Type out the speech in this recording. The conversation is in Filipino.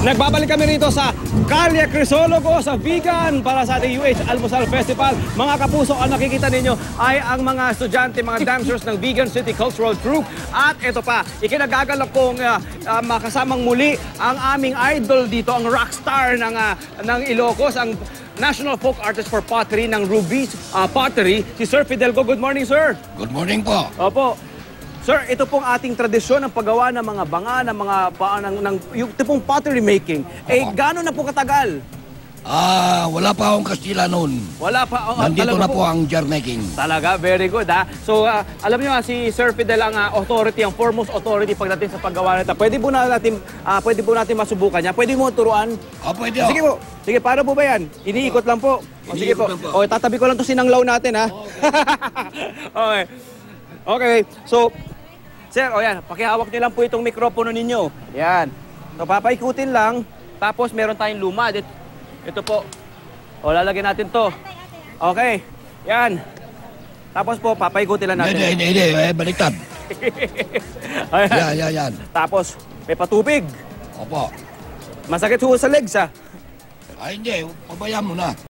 Nagbabalik kami rito sa Calle Crisologo sa Vegan para sa ating UH Almusal Festival. Mga kapuso, ang nakikita ninyo ay ang mga estudyante, mga dancers ng Vegan City Cultural Troupe. At ito pa, ikinagagalak kong makasamang muli ang aming idol dito, ang rockstar ng Ilocos, ang National Folk Artist for Pottery ng Ruby's Pottery, si Sir Fidelgo. Good morning, sir. Good morning po. Opo. Sir, ito pong ating tradisyon ng paggawa ng mga banga, ng mga yung tipong pottery making. Eh, gaano na po katagal? Wala pa akong Kastila noon. Wala pa. Nandito na po ang jar making. Talaga, very good ha. So, alam niyo si Sir Fidel ang authority, ang foremost authority pagdating sa paggawa nito. Pwede po natin masubukan niya. Pwede mo turuan? Pwede. Sige po. Sige, paano po ba yan? Iniikot lang po. Sige po. O, tatabi ko lang to sinanglaw natin ha. Okay. Okay. So, sir, yan, pakihawak niyo lang po itong mikropono ninyo. Yan. So, papaikutin lang. Tapos, meron tayong luma. Ito po. O, lalagyan natin to. Okay. Yan. Tapos po, papaikutin lang natin. Hindi. Baliktad. Ayan. Yan. Tapos, may patubig. Opo. Masakit ho sa legs, ha? Hindi. Pabayaan mo na.